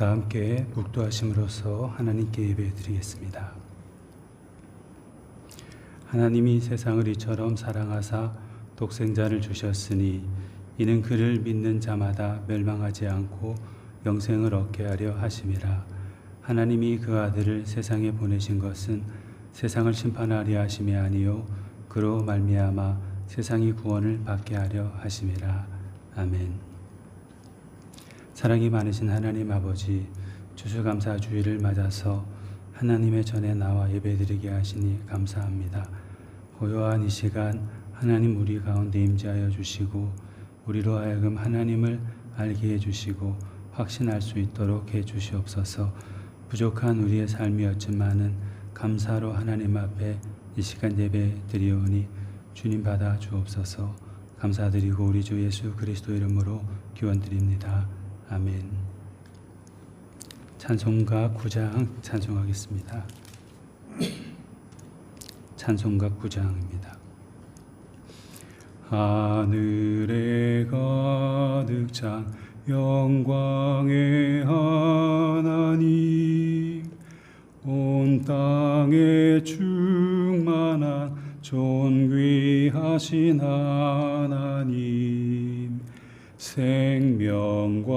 다 함께 묵도하심으로써 하나님께 예배드리겠습니다. 하나님이 세상을 이처럼 사랑하사 독생자를 주셨으니 이는 그를 믿는 자마다 멸망하지 않고 영생을 얻게 하려 하심이라. 하나님이 그 아들을 세상에 보내신 것은 세상을 심판하려 하심이 아니요 그로 말미암아 세상이 구원을 받게 하려 하심이라. 아멘. 사랑이 많으신 하나님 아버지, 추수감사주일을 맞아서 하나님의 전에 나와 예배드리게 하시니 감사합니다. 고요한 이 시간 하나님 우리 가운데 임재하여 주시고 우리로 하여금 하나님을 알게 해주시고 확신할 수 있도록 해주시옵소서. 부족한 우리의 삶이었지만은 감사로 하나님 앞에 이 시간 예배드리오니 주님 받아 주옵소서. 감사드리고 우리 주 예수 그리스도 이름으로 기원드립니다. 아멘. 찬송가 9장 찬송하겠습니다. 찬송가 9장입니다. 하늘에 가득 찬 영광의 하나님, 온 땅에 충만한 존귀하신 하나님, 생명과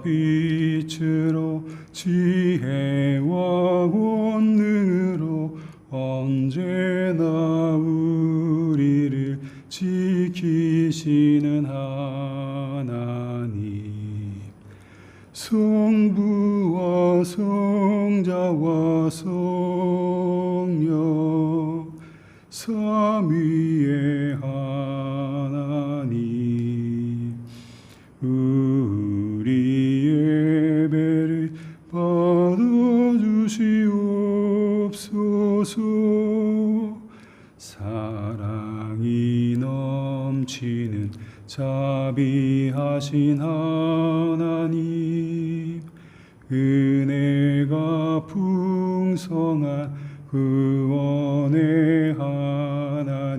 빛으로 지혜와 권능으로 언제나 우리를 지키시는 하나님, 성부와 성자와 성령 삼위의 하나님, 우리 예배를 받아주시옵소서. 사랑이 넘치는 자비하신 하나님, 은혜가 풍성한 구원의 하나님,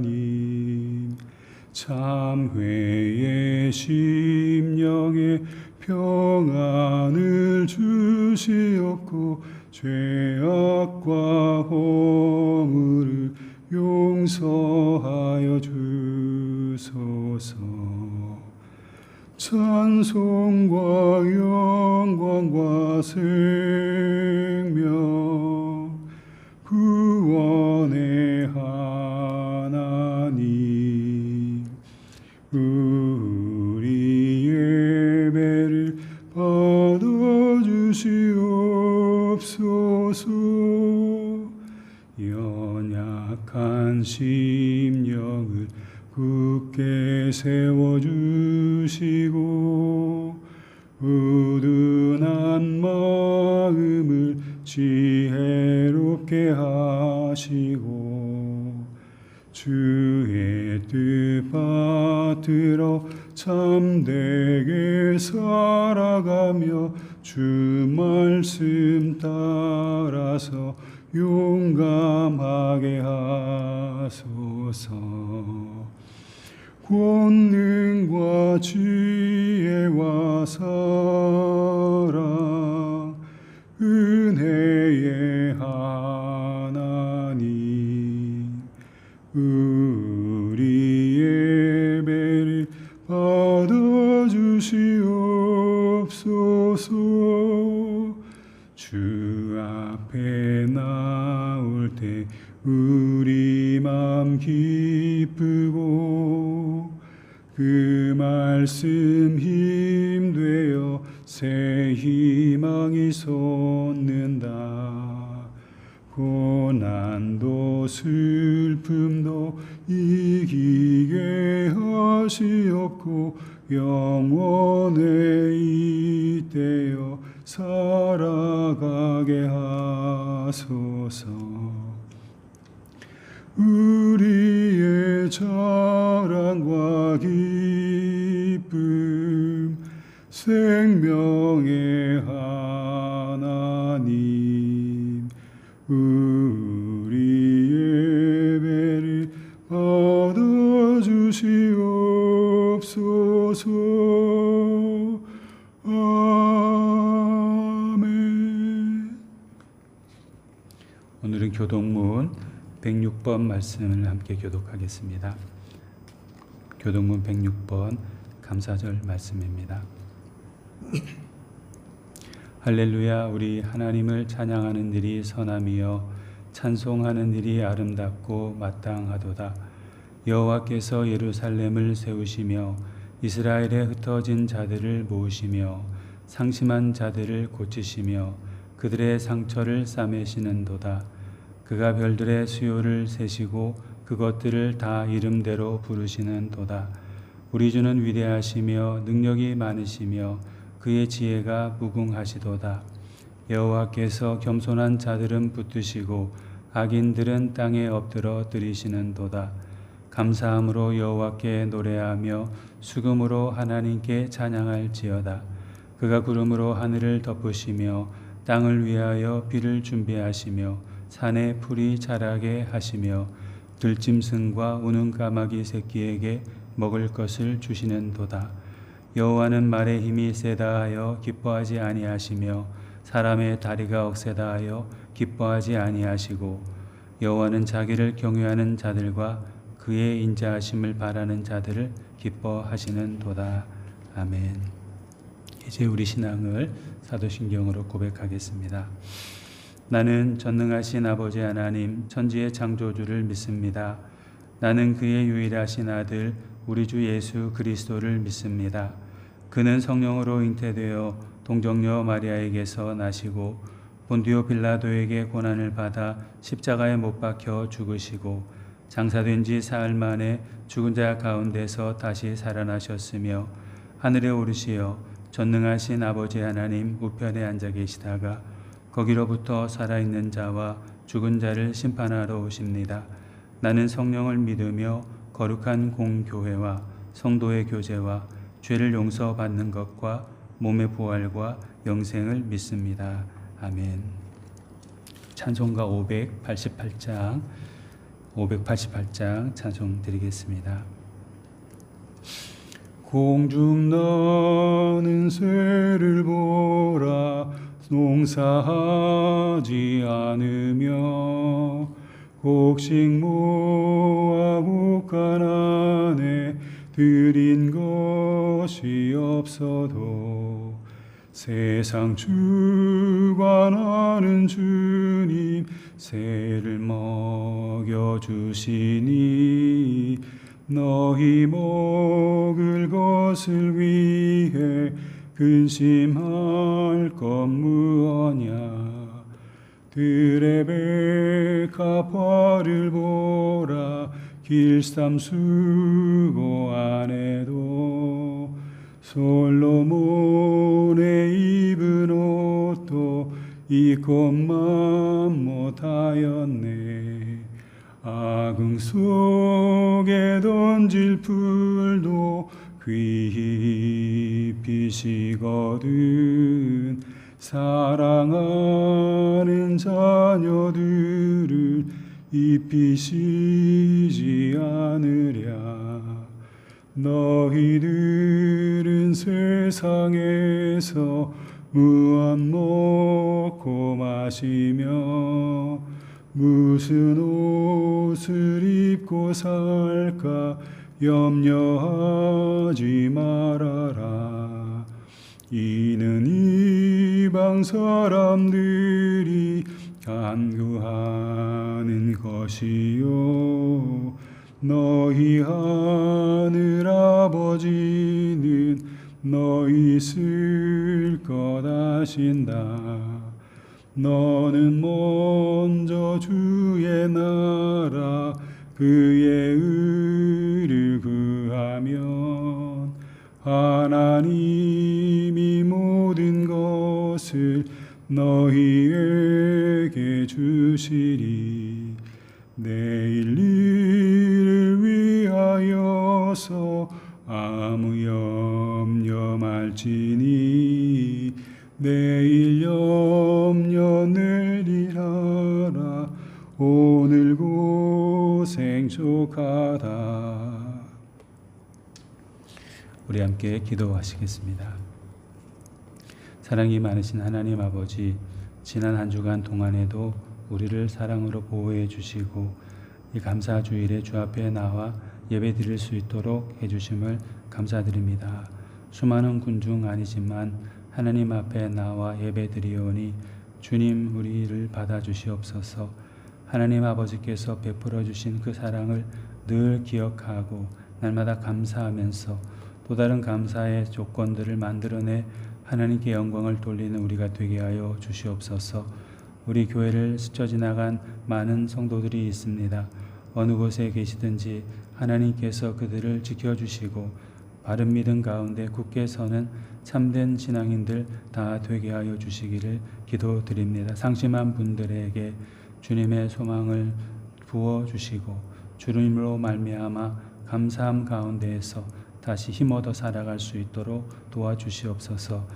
참회의 심령에 평안을 주시옵고 죄악과 허물을 용서하여 주소서. 찬송과 영광과 생명 구원의 하나님, 우리 예배를 받아주시옵소서. 연약한 심령을 굳게 세워주시고 우둔한 마음을 지혜롭게 하시고 주의 뜻 받들어 참되게 살아가며 주 말씀 따라서 용감하게 하소서. 권능과 지혜와 사랑 은혜의 하나님, 우리 예배를 받아주시옵소서. 주 앞에 나올 때 우리 맘 기쁘고 그 말씀 힘되어 새 희망이 솟는다. 고난도 슬픔도 이기게 하시옵고 영원에 잇대어 살아가게 하소서. 우리의 자랑과 기쁨 생명의 하나님, 우리 예배를 받아주시옵소서. 아멘. 오늘은 교동문 106번 말씀을 함께 교독하겠습니다. 교동문 106번 감사절 말씀입니다. 할렐루야. 우리 하나님을 찬양하는 일이 선함이여 찬송하는 일이 아름답고 마땅하도다. 여호와께서 예루살렘을 세우시며 이스라엘에 흩어진 자들을 모으시며 상심한 자들을 고치시며 그들의 상처를 싸매시는도다. 그가 별들의 수요를 세시고 그것들을 다 이름대로 부르시는도다. 우리 주는 위대하시며 능력이 많으시며 그의 지혜가 무궁하시도다. 여호와께서 겸손한 자들은 붙드시고 악인들은 땅에 엎드러 드리시는도다. 감사함으로 여호와께 노래하며 수금으로 하나님께 찬양할지어다. 그가 구름으로 하늘을 덮으시며 땅을 위하여 비를 준비하시며 산에 풀이 자라게 하시며 들짐승과 우는 까마귀 새끼에게 먹을 것을 주시는도다. 여호와는 말의 힘이 세다 하여 기뻐하지 아니하시며 사람의 다리가 억세다 하여 기뻐하지 아니하시고 여호와는 자기를 경외하는 자들과 그의 인자하심을 바라는 자들을 기뻐하시는도다. 아멘. 이제 우리 신앙을 사도신경으로 고백하겠습니다. 나는 전능하신 아버지 하나님 천지의 창조주를 믿습니다. 나는 그의 유일하신 아들 우리 주 예수 그리스도를 믿습니다. 그는 성령으로 잉태되어 동정녀 마리아에게서 나시고 본디오 빌라도에게 고난을 받아 십자가에 못 박혀 죽으시고 장사된 지 사흘 만에 죽은 자 가운데서 다시 살아나셨으며 하늘에 오르시어 전능하신 아버지 하나님 우편에 앉아 계시다가 거기로부터 살아있는 자와 죽은 자를 심판하러 오십니다. 나는 성령을 믿으며 거룩한 공교회와 성도의 교제와 죄를 용서받는 것과 몸의 부활과 영생을 믿습니다. 아멘. 찬송가 588장 찬송 드리겠습니다. 공중 나는 새를 보라 농사하지 않으며 곡식 모아 옷간 안에 들인 것이 없어도 세상 주관하는 주님 새를 먹여주시니 너희 먹을 것을 위해 근심할 것 무엇냐. 들의 백합화를 보라 길쌈 수고 안에도 솔로몬의 입은 옷도 입것만 못하였네. 아궁 속에 던질 풀도 귀히 비시거든 사랑하는 자녀들을 입히시지 않으랴. 너희들은 세상에서 무엇 먹고 마시며 무슨 옷을 입고 살까 염려하지 말아라. 이는 이방 사람들이 간구하는 것이요 너희 하늘 아버지는 너희 쓸 것 아신다. 너는 먼저 주의 나라 그의 의를 구하면 하나님이 모든 것을 너희에게 주시리. 내일 일을 위하여서 아무 염려 말지니 내일 염려 내리라라. 오늘 고생 족하다. 우리 함께 기도하시겠습니다. 사랑이 많으신 하나님 아버지, 지난 한 주간 동안에도 우리를 사랑으로 보호해 주시고 이 감사 주일에 주 앞에 나와 예배 드릴 수 있도록 해주심을 감사드립니다. 수많은 군중 아니지만 하나님 앞에 나와 예배 드리오니 주님 우리를 받아주시옵소서. 하나님 아버지께서 베풀어 주신 그 사랑을 늘 기억하고 날마다 감사하면서 또 다른 감사의 조건들을 만들어내 하나님께 영광을 돌리는 우리가 되게 하여 주시옵소서. 우리 교회를 스쳐 지나간 많은 성도들이 있습니다. 어느 곳에 계시든지 하나님께서 그들을 지켜주시고 바른 믿음 가운데 굳게 서는 참된 신앙인들 다 되게 하여 주시기를 기도드립니다. 상심한 분들에게 주님의 소망을 부어주시고 주님으로 말미암아 감사함 가운데에서 다시 힘얻어 살아갈 수 있도록 도와주시옵소서.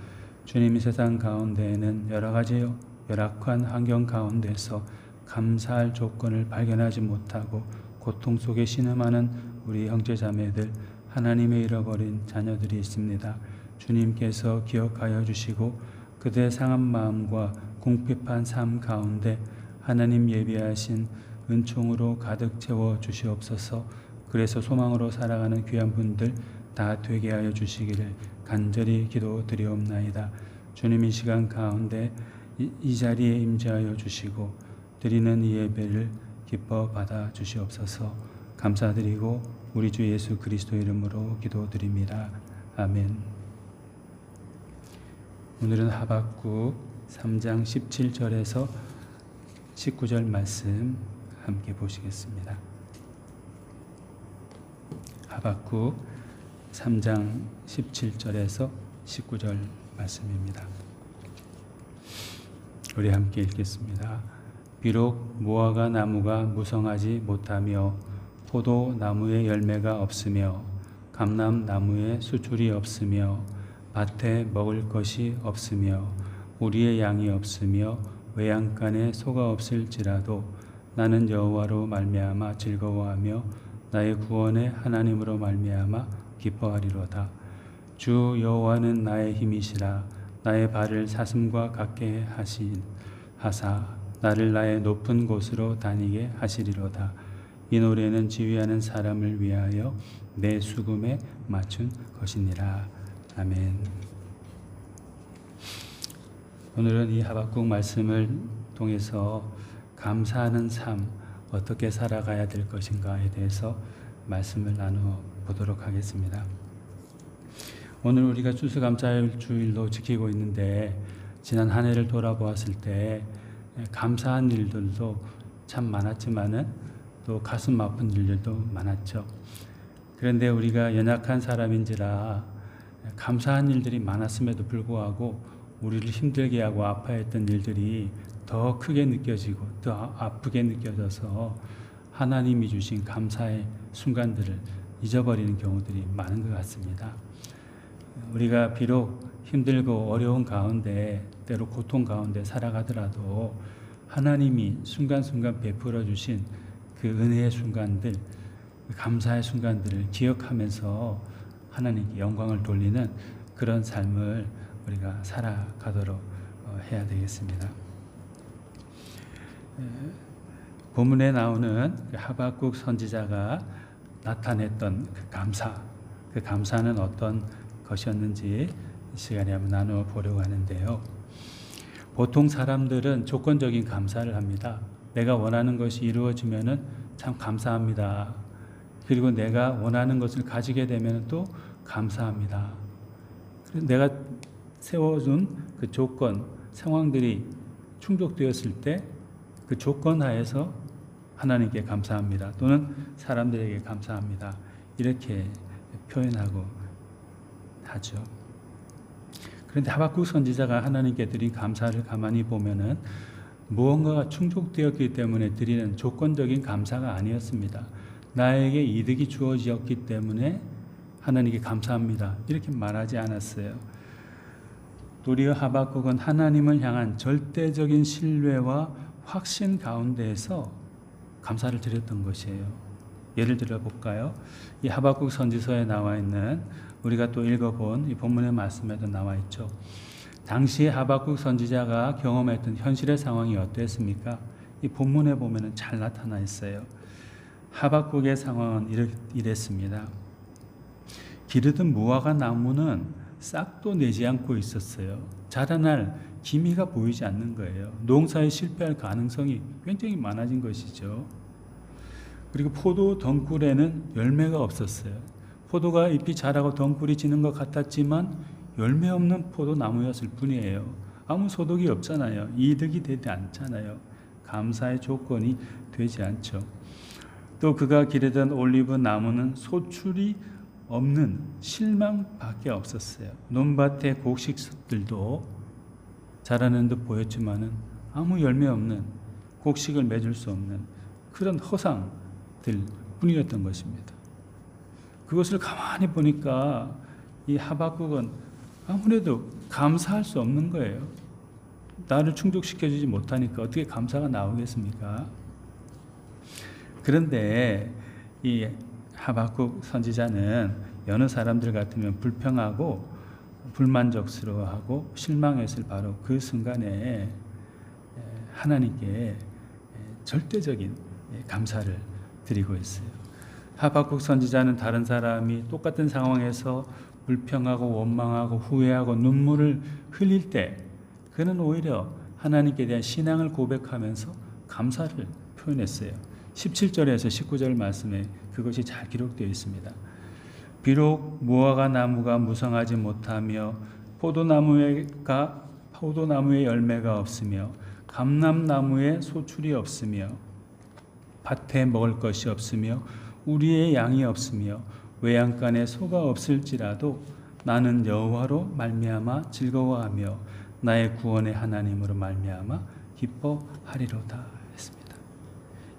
주님, 이 세상 가운데에는 여러 가지 열악한 환경 가운데서 감사할 조건을 발견하지 못하고 고통 속에 신음하는 우리 형제자매들, 하나님의 잃어버린 자녀들이 있습니다. 주님께서 기억하여 주시고 그들의 상한 마음과 궁핍한 삶 가운데 하나님 예비하신 은총으로 가득 채워 주시옵소서. 그래서 소망으로 살아가는 귀한 분들 다 되게 하여 주시기를 간절히 기도드리옵나이다. 주님, 이 시간 가운데 이 자리에 임재하여 주시고 드리는 이 예배를 기뻐 받아 주시옵소서. 감사드리고 우리 주 예수 그리스도 이름으로 기도드립니다. 아멘. 오늘은 하박국 3장 17절에서 19절 말씀 함께 보시겠습니다. 하박국 3장 17절에서 19절 말씀입니다. 우리 함께 읽겠습니다. 비록 무화과 나무가 무성하지 못하며 포도 나무에 열매가 없으며 감람 나무에 수출이 없으며 밭에 먹을 것이 없으며 우리의 양이 없으며 외양간에 소가 없을지라도 나는 여호와로 말미암아 즐거워하며 나의 구원의 하나님으로 말미암아 기뻐하리로다. 주 여호와는 나의 힘이시라. 나의 발을 사슴과 같게 하사 나를 나의 높은 곳으로 다니게 하시리로다. 이 노래는 지휘하는 사람을 위하여 내 수금에 맞춘 것이니라. 아멘. 오늘은 이 하박국 말씀을 통해서 감사하는 삶 어떻게 살아가야 될 것인가에 대해서 말씀을 나누어 보도록 하겠습니다. 오늘 우리가 추수감사주일로 지키고 있는데 지난 한 해를 돌아보았을 때 감사한 일들도 참 많았지만은 또 가슴 아픈 일들도 많았죠. 그런데 우리가 연약한 사람인지라 감사한 일들이 많았음에도 불구하고 우리를 힘들게 하고 아파했던 일들이 더 크게 느껴지고 더 아프게 느껴져서 하나님이 주신 감사의 순간들을 잊어버리는 경우들이 많은 것 같습니다. 우리가 비록 힘들고 어려운 가운데 때로 고통 가운데 살아가더라도 하나님이 순간순간 베풀어 주신 그 은혜의 순간들, 감사의 순간들을 기억하면서 하나님께 영광을 돌리는 그런 삶을 우리가 살아가도록 해야 되겠습니다. 본문에 나오는 하박국 선지자가 나타냈던 그 감사는 어떤 것이었는지 이 시간에 한번 나누어 보려고 하는데요. 보통 사람들은 조건적인 감사를 합니다. 내가 원하는 것이 이루어지면은 참 감사합니다. 그리고 내가 원하는 것을 가지게 되면 또 감사합니다. 내가 세워준 그 조건, 상황들이 충족되었을 때 그 조건 하에서 하나님께 감사합니다. 또는 사람들에게 감사합니다. 이렇게 표현하고 하죠. 그런데 하박국 선지자가 하나님께 드린 감사를 가만히 보면은 무언가가 충족되었기 때문에 드리는 조건적인 감사가 아니었습니다. 나에게 이득이 주어졌기 때문에 하나님께 감사합니다. 이렇게 말하지 않았어요. 도리어 하박국은 하나님을 향한 절대적인 신뢰와 확신 가운데에서 감사를 드렸던 것이에요. 예를 들어 볼까요? 이 하박국 선지서에 나와 있는 우리가 또 읽어본 이 본문의 말씀에도 나와 있죠. 당시에 하박국 선지자가 경험했던 현실의 상황이 어땠습니까? 이 본문에 보면은 잘 나타나 있어요. 하박국의 상황은 이랬습니다. 기르던 무화과 나무는 싹도 내지 않고 있었어요. 자라날 기미가 보이지 않는 거예요. 농사에 실패할 가능성이 굉장히 많아진 것이죠. 그리고 포도 덩굴에는 열매가 없었어요. 포도가 잎이 자라고 덩굴이 지는 것 같았지만 열매 없는 포도나무였을 뿐이에요. 아무 소득이 없잖아요. 이득이 되지 않잖아요. 감사의 조건이 되지 않죠. 또 그가 기르던 올리브 나무는 소출이 없는 실망밖에 없었어요. 논밭의 곡식들도 자라는 듯 보였지만은 아무 열매 없는, 곡식을 맺을 수 없는 그런 허상들 뿐이었던 것입니다. 그것을 가만히 보니까 이 하박국은 아무래도 감사할 수 없는 거예요. 나를 충족시켜주지 못하니까 어떻게 감사가 나오겠습니까? 그런데 이 하박국 선지자는 여느 사람들 같으면 불평하고 불만족스러워하고 실망했을 바로 그 순간에 하나님께 절대적인 감사를 드리고 있어요. 하박국 선지자는 다른 사람이 똑같은 상황에서 불평하고 원망하고 후회하고 눈물을 흘릴 때 그는 오히려 하나님께 대한 신앙을 고백하면서 감사를 표현했어요. 17절에서 19절 말씀에 그것이 잘 기록되어 있습니다. 비록 무화과 나무가 무성하지 못하며 포도나무에 열매가 없으며 감람나무에 소출이 없으며 밭에 먹을 것이 없으며 우리의 양이 없으며 외양간에 소가 없을지라도 나는 여호와로 말미암아 즐거워하며 나의 구원의 하나님으로 말미암아 기뻐하리로다 했습니다.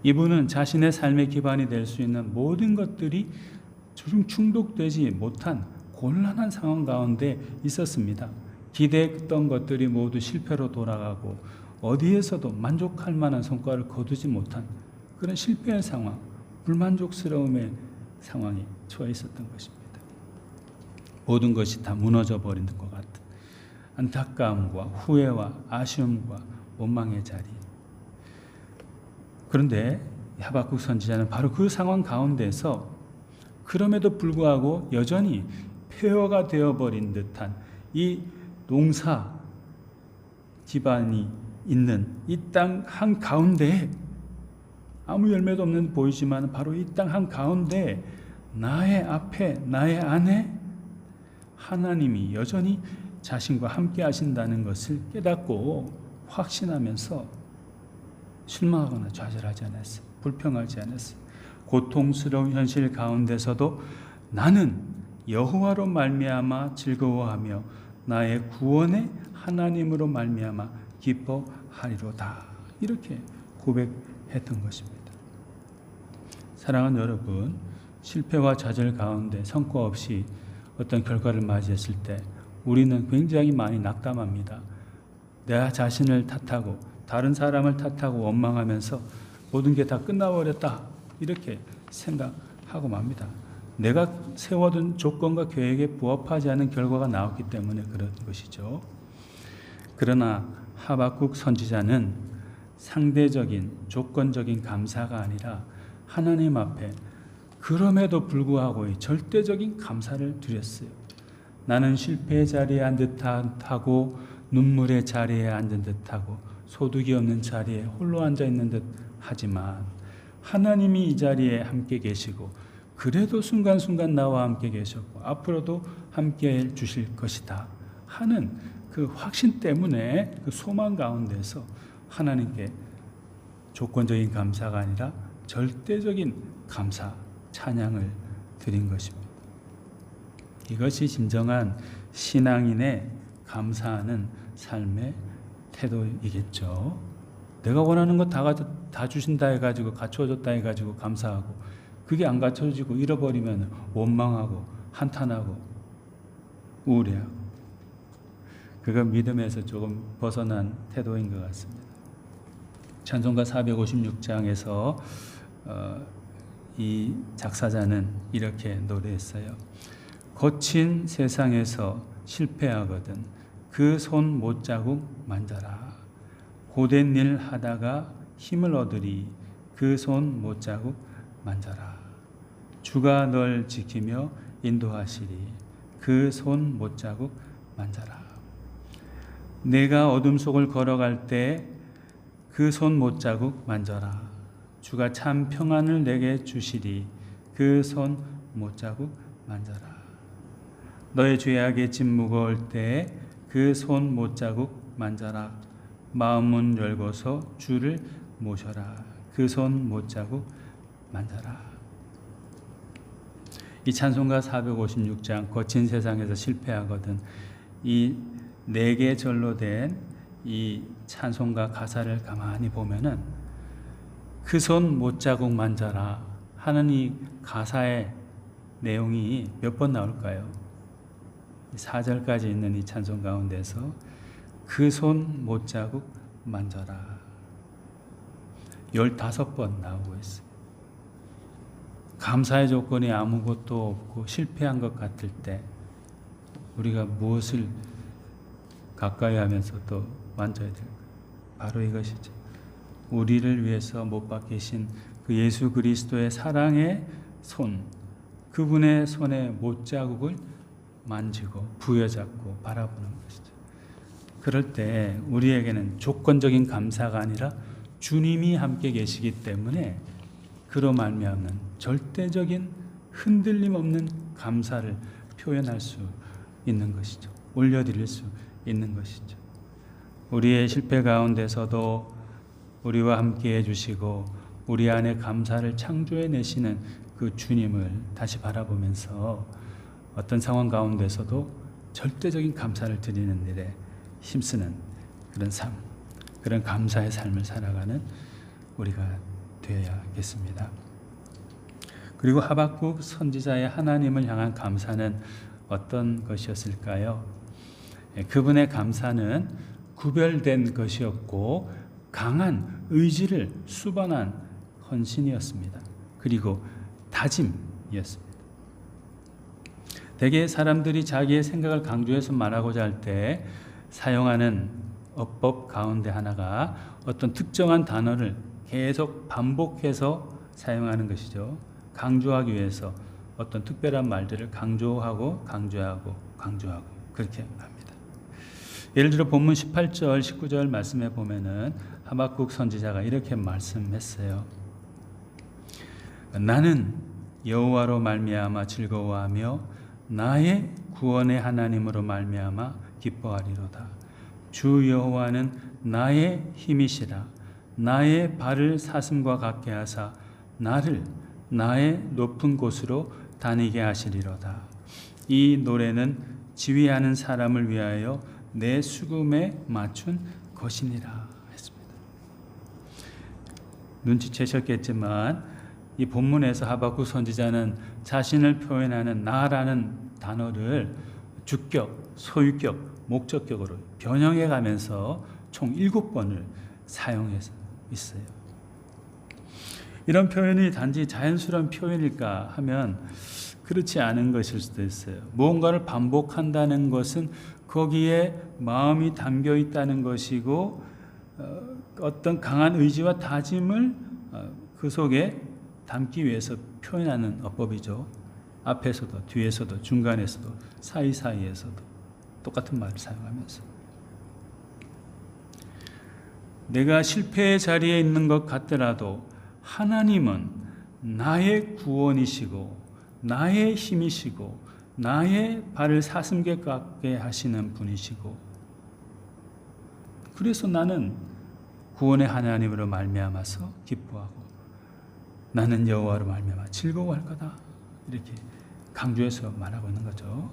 이분은 자신의 삶의 기반이 될 수 있는 모든 것들이 충족되지 못한 곤란한 상황 가운데 있었습니다. 기대했던 것들이 모두 실패로 돌아가고 어디에서도 만족할 만한 성과를 거두지 못한 그런 실패의 상황, 불만족스러움의 상황에 처해 있었던 것입니다. 모든 것이 다 무너져 버린 것 같은 안타까움과 후회와 아쉬움과 원망의 자리. 그런데 하박국 선지자는 바로 그 상황 가운데서 그럼에도 불구하고 여전히 폐허가 되어버린 듯한 이 농사 기반이 있는 이 땅 한가운데에 아무 열매도 없는 보이지만 바로 이 땅 한가운데 나의 앞에 나의 안에 하나님이 여전히 자신과 함께 하신다는 것을 깨닫고 확신하면서 실망하거나 좌절하지 않았어요. 불평하지 않았어요. 고통스러운 현실 가운데서도 나는 여호와로 말미암아 즐거워하며 나의 구원의 하나님으로 말미암아 기뻐하리로다. 이렇게 고백했던 것입니다. 사랑하는 여러분, 실패와 좌절 가운데 성과 없이 어떤 결과를 맞이했을 때 우리는 굉장히 많이 낙담합니다. 내 자신을 탓하고 다른 사람을 탓하고 원망하면서 모든 게 다 끝나버렸다 이렇게 생각하고 맙니다. 내가 세워둔 조건과 계획에 부합하지 않은 결과가 나왔기 때문에 그런 것이죠. 그러나 하박국 선지자는 상대적인 조건적인 감사가 아니라 하나님 앞에 그럼에도 불구하고 절대적인 감사를 드렸어요. 나는 실패의 자리에 앉은 듯하고 눈물의 자리에 앉은 듯하고 소득이 없는 자리에 홀로 앉아 있는 듯 하지만 하나님이 이 자리에 함께 계시고 그래도 순간순간 나와 함께 계셨고 앞으로도 함께 해 주실 것이다 하는 그 확신 때문에 그 소망 가운데서 하나님께 조건적인 감사가 아니라 절대적인 감사, 찬양을 드린 것입니다. 이것이 진정한 신앙인의 감사하는 삶의 태도이겠죠. 내가 원하는 거 다 주신다 해가지고 갖춰줬다 해가지고 감사하고 그게 안 갖춰지고 잃어버리면 원망하고 한탄하고 우울해하고 그건 믿음에서 조금 벗어난 태도인 것 같습니다. 찬송가 456장에서 이 작사자는 이렇게 노래했어요. 거친 세상에서 실패하거든 그 손 못자국 만져라. 고된 일 하다가 힘을 얻으리. 그 손 못자국 만져라. 주가 널 지키며 인도하시리. 그 손 못자국 만져라. 내가 어둠 속을 걸어갈 때 그 손 못자국 만져라. 주가 참 평안을 내게 주시리. 그 손 못자국 만져라. 너의 죄악의 짐 무거울 때 그 손 못자국 만져라. 마음문 열고서 주를 모셔라. 그 손 못자국 만져라. 이 찬송가 456장 거친 세상에서 실패하거든 이 4개 절로 된 이 찬송가 가사를 가만히 보면은 그 손 못자국 만져라 하는 이 가사의 내용이 몇 번 나올까요? 4절까지 있는 이 찬송 가운데서 그 손 못자국 만져라 15번 나오고 있어요. 감사의 조건이 아무것도 없고 실패한 것 같을 때 우리가 무엇을 가까이 하면서 또 만져야 될까요? 바로 이것이죠. 우리를 위해서 못 박히신 그 예수 그리스도의 사랑의 손, 그분의 손에 못자국을 만지고 부여잡고 바라보는 것이죠. 그럴 때 우리에게는 조건적인 감사가 아니라 주님이 함께 계시기 때문에 그로 말미암는 절대적인 흔들림 없는 감사를 표현할 수 있는 것이죠. 올려드릴 수 있는 것이죠. 우리의 실패 가운데서도 우리와 함께 해주시고 우리 안에 감사를 창조해 내시는 그 주님을 다시 바라보면서 어떤 상황 가운데서도 절대적인 감사를 드리는 일에 힘쓰는 그런 삶, 그런 감사의 삶을 살아가는 우리가 되어야겠습니다. 그리고 하박국 선지자의 하나님을 향한 감사는 어떤 것이었을까요? 그분의 감사는 구별된 것이었고 강한 의지를 수반한 헌신이었습니다. 그리고 다짐이었습니다. 대개 사람들이 자기의 생각을 강조해서 말하고자 할 때 사용하는 어법 가운데 하나가 어떤 특정한 단어를 계속 반복해서 사용하는 것이죠. 강조하기 위해서 어떤 특별한 말들을 강조하고 그렇게 합니다. 예를 들어 본문 18절, 19절 말씀에 보면은 하박국 선지자가 이렇게 말씀했어요. 나는 여호와로 말미암아 즐거워하며 나의 구원의 하나님으로 말미암아 기뻐하리로다. 주 여호와는 나의 힘이시라. 나의 발을 사슴과 같게 하사 나를 나의 높은 곳으로 다니게 하시리로다. 이 노래는 지휘하는 사람을 위하여 내 수금에 맞춘 것이니라 했습니다. 눈치채셨겠지만 이 본문에서 하박국 선지자는 자신을 표현하는 나라는 단어를 주격, 소유격, 목적격으로 변형해 가면서 총 7번을 사용해서 있어요. 이런 표현이 단지 자연스러운 표현일까 하면 그렇지 않은 것일 수도 있어요. 무언가를 반복한다는 것은 거기에 마음이 담겨 있다는 것이고 어떤 강한 의지와 다짐을 그 속에 담기 위해서 표현하는 어법이죠. 앞에서도 뒤에서도 중간에서도 사이사이에서도 똑같은 말을 사용하면서 내가 실패의 자리에 있는 것 같더라도 하나님은 나의 구원이시고 나의 힘이시고 나의 발을 사슴개 같게 하시는 분이시고 그래서 나는 구원의 하나님으로 말미암아서 기뻐하고 나는 여호와로 말미암아 즐거워할 거다. 이렇게 강조해서 말하고 있는 거죠.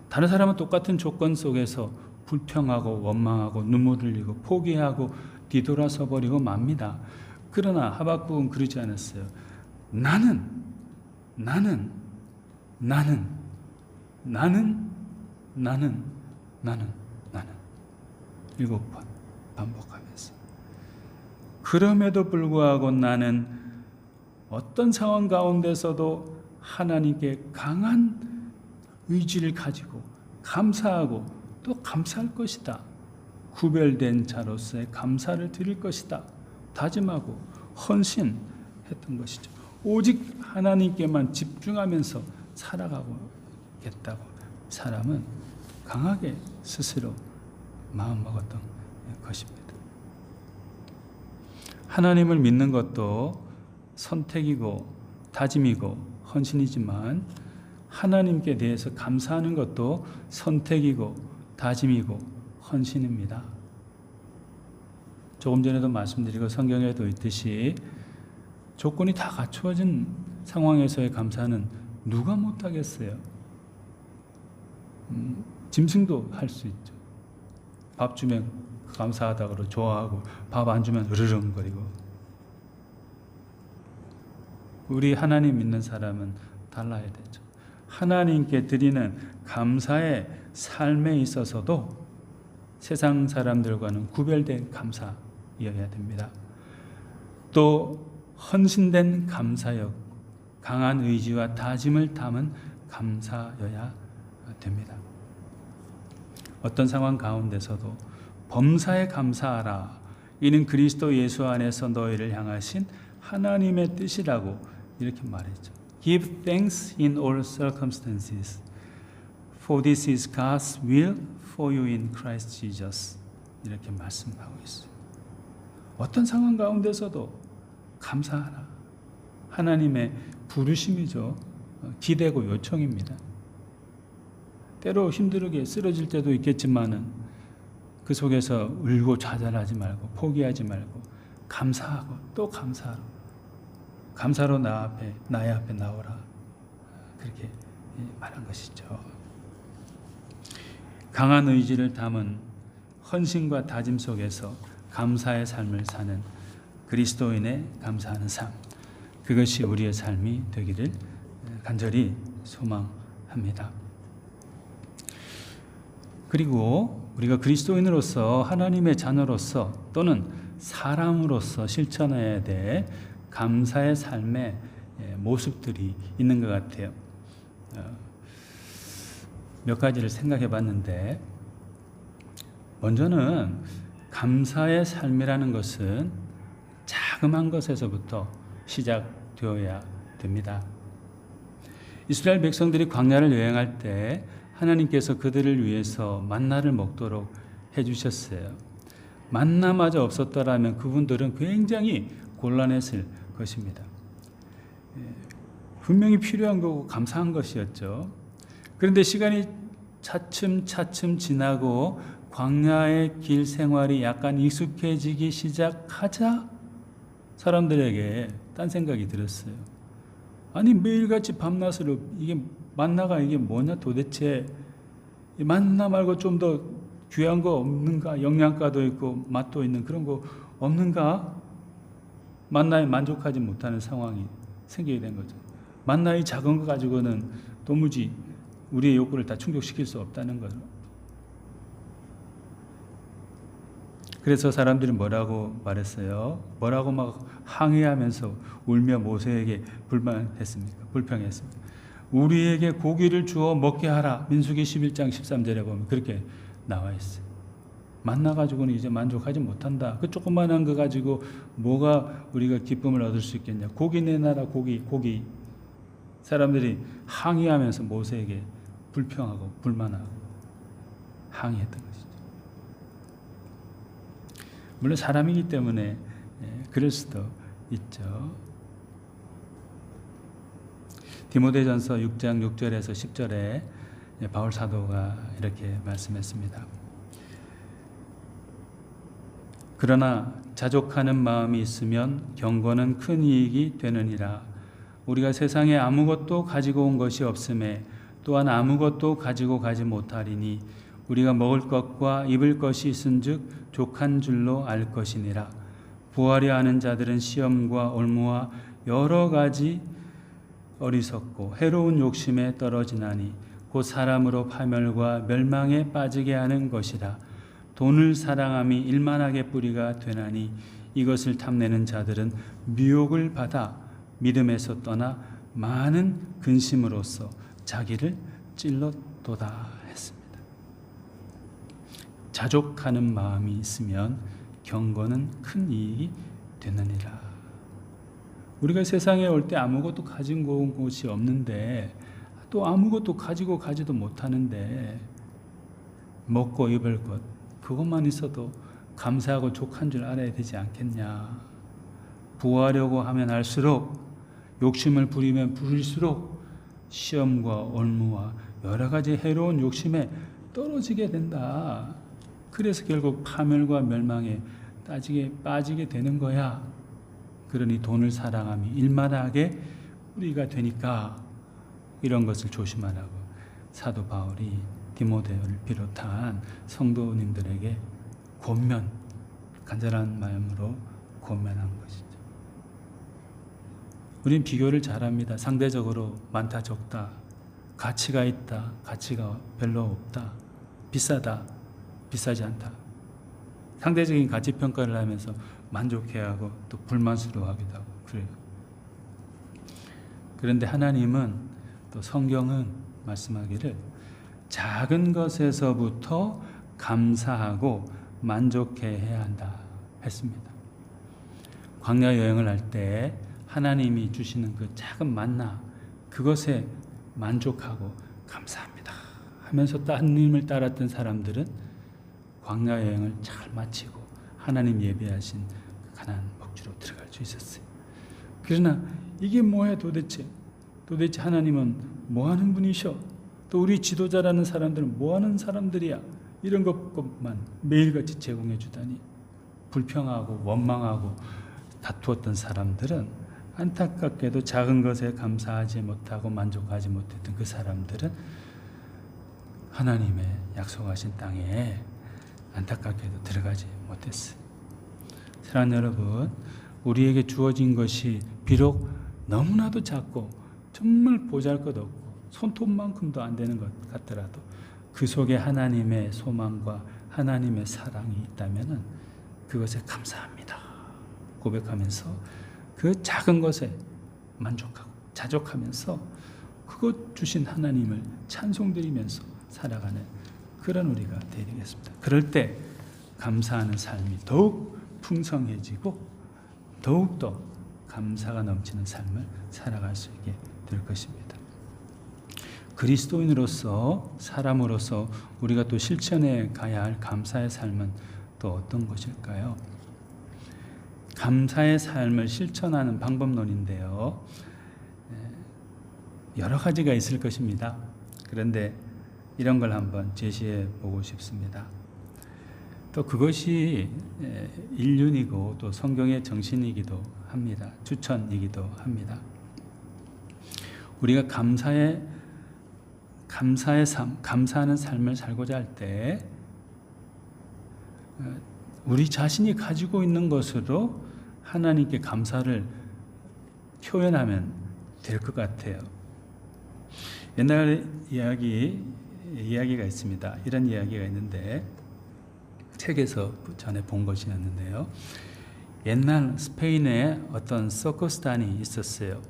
다른 사람은 똑같은 조건 속에서 불평하고 원망하고 눈물 흘리고 포기하고 뒤돌아서 버리고 맙니다. 그러나 하박국은 그러지 않았어요. 나는 7번 반복하면서 그럼에도 불구하고 나는 어떤 상황 가운데서도 하나님께 강한 의지를 가지고 감사하고 또 감사할 것이다. 구별된 자로서의 감사를 드릴 것이다. 다짐하고 헌신했던 것이죠. 오직 하나님께만 집중하면서 살아가고겠다고 사람은 강하게 스스로 마음먹었던 것입니다. 하나님을 믿는 것도 선택이고 다짐이고 헌신이지만 하나님께 대해서 감사하는 것도 선택이고 다짐이고 헌신입니다. 조금 전에도 말씀드리고 성경에도 있듯이 조건이 다 갖추어진 상황에서의 감사는 누가 못하겠어요? 짐승도 할 수 있죠. 밥 주면 감사하다고 좋아하고 밥 안 주면 으르렁거리고. 우리 하나님 믿는 사람은 달라야 되죠. 하나님께 드리는 감사의 삶에 있어서도 세상 사람들과는 구별된 감사여야 됩니다. 또 헌신된 감사역, 강한 의지와 다짐을 담은 감사여야 됩니다. 어떤 상황 가운데서도 범사에 감사하라. 이는 그리스도 예수 안에서 너희를 향하신 하나님의 뜻이라고 이렇게 말했죠. Give thanks in all circumstances, for this is God's will for you in Christ Jesus. 이렇게 말씀하고 있어요. 어떤 상황 가운데서도 감사하라. 하나님의 부르심이죠. 기대고 요청입니다. 때로 힘들게 쓰러질 때도 있겠지만은 그 속에서 울고 좌절하지 말고 포기하지 말고 감사하고 또 감사하고 감사로 나의 앞에 나오라. 그렇게 말한 것이죠. 강한 의지를 담은 헌신과 다짐 속에서 감사의 삶을 사는 그리스도인의 감사하는 삶, 그것이 우리의 삶이 되기를 간절히 소망합니다. 그리고 우리가 그리스도인으로서 하나님의 자녀로서 또는 사람으로서 실천해야 될 감사의 삶의 모습들이 있는 것 같아요. 몇 가지를 생각해 봤는데, 먼저는 감사의 삶이라는 것은 자그마한 것에서부터 시작되어야 됩니다. 이스라엘 백성들이 광야를 여행할 때 하나님께서 그들을 위해서 만나를 먹도록 해주셨어요. 만나마저 없었더라면 그분들은 굉장히 곤란했을 것입니다. 분명히 필요한 거고 감사한 것이었죠. 그런데 시간이 차츰차츰 지나고 광야의 길 생활이 약간 익숙해지기 시작하자 사람들에게 딴 생각이 들었어요. 아니 매일같이 밤낮으로 이게 만나가 이게 뭐냐 도대체, 만나 말고 좀 더 귀한 거 없는가? 영양가도 있고 맛도 있는 그런 거 없는가? 만나에 만족하지 못하는 상황이 생기게 된 거죠. 만나의 작은 거 가지고는 도무지 우리의 욕구를 다 충족시킬 수 없다는 거죠. 그래서 사람들이 뭐라고 말했어요? 뭐라고 막 항의하면서 울며 모세에게 불평했습니다. 우리에게 고기를 주어 먹게 하라. 민수기 11장 13절에 보면 그렇게 나와 있어요. 만나 가지고는 이제 만족하지 못한다. 그 조그만한 거 가지고 뭐가 우리가 기쁨을 얻을 수 있겠냐. 고기 내놔라. 고기. 사람들이 항의하면서 모세에게 불평하고 불만하고 항의했던 것이죠. 물론 사람이기 때문에 그럴 수도 있죠. 디모데전서 6장 6절에서 10절에 바울 사도가 이렇게 말씀했습니다. 그러나 자족하는 마음이 있으면 경건은 큰 이익이 되느니라. 우리가 세상에 아무것도 가지고 온 것이 없음에 또한 아무것도 가지고 가지 못하리니 우리가 먹을 것과 입을 것이 있은즉 족한 줄로 알 것이니라. 부활이 아는 자들은 시험과 올무와 여러 가지 어리석고 해로운 욕심에 떨어지나니 곧 사람으로 파멸과 멸망에 빠지게 하는 것이라. 돈을 사랑함이 일만하게 뿌리가 되나니 이것을 탐내는 자들은 미혹을 받아 믿음에서 떠나 많은 근심으로써 자기를 찔렀도다 했습니다. 자족하는 마음이 있으면 경건은 큰 이익이 되느니라. 우리가 세상에 올 때 아무것도 가지고 온 것이 없는데 또 아무것도 가지고 가지도 못하는데 먹고 입을 것 그것만 있어도 감사하고 족한 줄 알아야 되지 않겠냐. 부하려고 하면 할수록 욕심을 부리면 부릴수록 시험과 올무와 여러 가지 해로운 욕심에 떨어지게 된다. 그래서 결국 파멸과 멸망에 빠지게 되는 거야. 그러니 돈을 사랑함이 일만하게 우리가 되니까 이런 것을 조심하라고 사도 바울이 디모데를 비롯한 성도님들에게 간절한 마음으로 권면한 것이죠. 우린 비교를 잘합니다. 상대적으로 많다 적다, 가치가 있다, 가치가 별로 없다, 비싸다, 비싸지 않다. 상대적인 가치 평가를 하면서 만족해하고 또 불만스러워하기도 하고 그래요. 그런데 하나님은 또 성경은 말씀하기를 작은 것에서부터 감사하고 만족해야 한다 했습니다. 광야 여행을 할 때 하나님이 주시는 그 작은 만나 그것에 만족하고 감사합니다 하면서 하나님을 따랐던 사람들은 광야 여행을 잘 마치고 하나님 예비하신 가나안 복지로 들어갈 수 있었어요. 그러나 이게 뭐야 도대체 하나님은 뭐하는 분이셔? 또 우리 지도자라는 사람들은 뭐하는 사람들이야? 이런 것만 매일같이 제공해 주다니 불평하고 원망하고 다투었던 사람들은 안타깝게도 작은 것에 감사하지 못하고 만족하지 못했던 그 사람들은 하나님의 약속하신 땅에 안타깝게도 들어가지 못했어요. 사랑하는 여러분, 우리에게 주어진 것이 비록 너무나도 작고 정말 보잘것없고 손톱만큼도 안 되는 것 같더라도 그 속에 하나님의 소망과 하나님의 사랑이 있다면 그것에 감사합니다 고백하면서 그 작은 것에 만족하고 자족하면서 그것 주신 하나님을 찬송드리면서 살아가는 그런 우리가 되겠습니다. 그럴 때 감사하는 삶이 더욱 풍성해지고 더욱더 감사가 넘치는 삶을 살아갈 수 있게 될 것입니다. 그리스도인으로서 사람으로서 우리가 또 실천해 가야 할 감사의 삶은 또 어떤 것일까요? 감사의 삶을 실천하는 방법론인데요. 여러 가지가 있을 것입니다. 그런데 이런 걸 한번 제시해 보고 싶습니다. 또 그것이 인륜이고 또 성경의 정신이기도 합니다. 추천이기도 합니다. 우리가 감사하는 삶을 살고자 할 때 우리 자신이 가지고 있는 것으로 하나님께 감사를 표현하면 될 것 같아요. 옛날 이야기가 있습니다. 이런 이야기가 있는데 책에서 전에 본 것이었는데요. 옛날 스페인에 어떤 서커스단이 있었어요.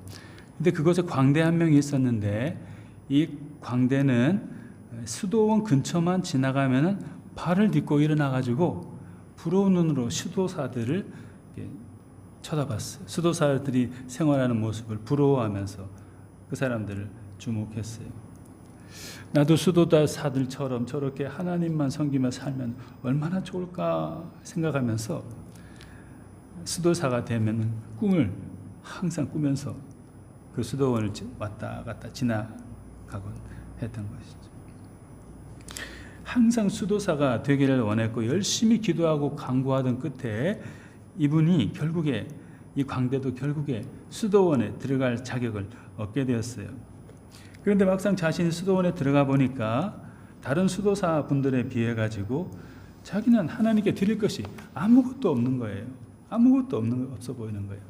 근데 그곳에 광대 한 명이 있었는데 이 광대는 수도원 근처만 지나가면 발을 딛고 일어나가지고 부러운 눈으로 수도사들을 쳐다봤어요. 수도사들이 생활하는 모습을 부러워하면서 그 사람들을 주목했어요. 나도 수도사들처럼 저렇게 하나님만 섬기며 살면 얼마나 좋을까 생각하면서 수도사가 되면 꿈을 항상 꾸면서 그 수도원을 왔다 갔다 지나가곤 했던 것이죠. 항상 수도사가 되기를 원했고 열심히 기도하고 간구하던 끝에 이분이 결국에 이 광대도 결국에 수도원에 들어갈 자격을 얻게 되었어요. 그런데 막상 자신이 수도원에 들어가 보니까 다른 수도사 분들에 비해 가지고 자기는 하나님께 드릴 것이 아무것도 없는 거예요. 아무것도 없어 보이는 거예요.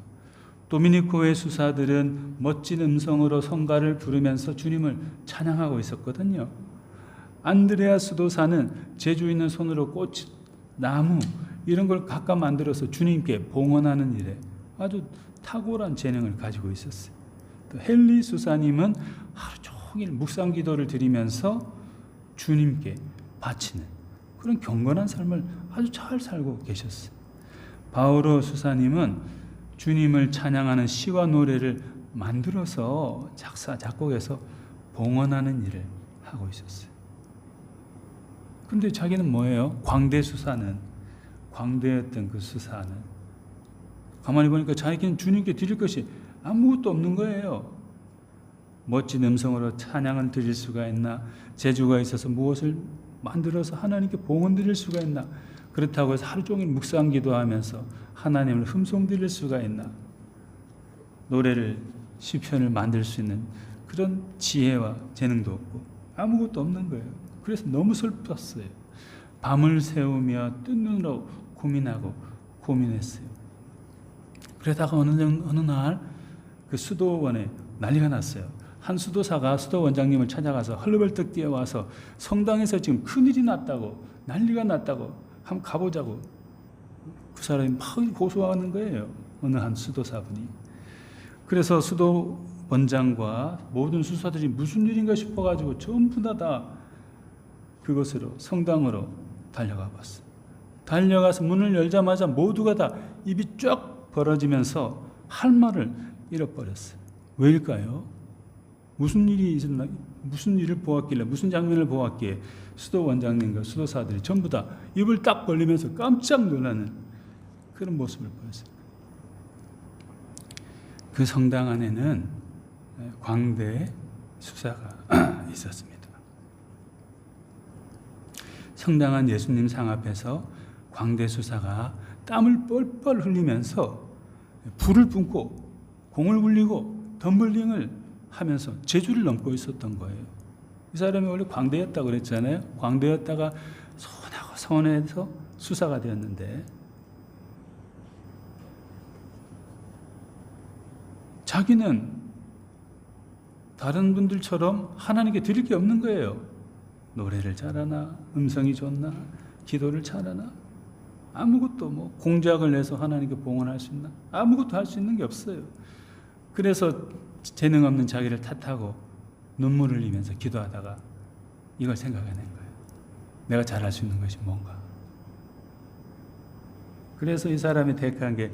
도미니코의 수사들은 멋진 음성으로 성가를 부르면서 주님을 찬양하고 있었거든요. 안드레아 수도사는 재주 있는 손으로 꽃, 나무 이런 걸 각각 만들어서 주님께 봉헌하는 일에 아주 탁월한 재능을 가지고 있었어요. 또 헨리 수사님은 하루 종일 묵상 기도를 드리면서 주님께 바치는 그런 경건한 삶을 아주 잘 살고 계셨어요. 바오로 수사님은 주님을 찬양하는 시와 노래를 만들어서 작곡해서 봉헌하는 일을 하고 있었어요. 근데 자기는 뭐예요? 광대 수사는, 광대였던 그 수사는 가만히 보니까 자기는 주님께 드릴 것이 아무것도 없는 거예요. 멋진 음성으로 찬양을 드릴 수가 있나? 재주가 있어서 무엇을 만들어서 하나님께 봉헌 드릴 수가 있나? 그렇다고 해서 하루 종일 묵상 기도하면서 하나님을 흠송 드릴 수가 있나? 노래를, 시편을 만들 수 있는 그런 지혜와 재능도 없고 아무것도 없는 거예요. 그래서 너무 슬펐어요. 밤을 새우며 뜬 눈으로 고민하고 고민했어요. 그러다가 어느 날 그 수도원에 난리가 났어요. 한 수도사가 수도원장님을 찾아가서 헐레벌떡 뛰어와서 성당에서 지금 큰일이 났다고, 난리가 났다고, 한번 가보자고 그 사람이 막 호소하는 거예요. 어느 한 수도사분이. 그래서 수도원장과 모든 수사들이 무슨 일인가 싶어가지고 전부 다 그곳으로, 성당으로 달려가 봤어요. 달려가서 문을 열자마자 모두가 다 입이 쫙 벌어지면서 할 말을 잃어버렸어요. 왜일까요? 무슨 일이 있었나? 무슨 일을 보았길래, 무슨 장면을 보았기에 수도원장님과 수도사들이 전부 다 입을 딱 벌리면서 깜짝 놀라는 그런 모습을 보였어요. 그 성당 안에는 광대 수사가 있었습니다. 성당 안 예수님 상 앞에서 광대 수사가 땀을 뻘뻘 흘리면서 불을 뿜고 공을 굴리고 덤블링을 하면서 제주를 넘고 있었던 거예요. 이 사람이 원래 광대였다고 그랬잖아요. 광대였다가 선하고 선해서 수사가 되었는데 자기는 다른 분들처럼 하나님께 드릴 게 없는 거예요. 노래를 잘하나, 음성이 좋나, 기도를 잘하나, 아무것도 뭐 공작을 내서 하나님께 봉헌할 수 있나, 아무것도 할 수 있는 게 없어요. 그래서 재능 없는 자기를 탓하고 눈물을 흘리면서 기도하다가 이걸 생각해낸 거예요. 내가 잘할 수 있는 것이 뭔가. 그래서 이 사람이 택한 게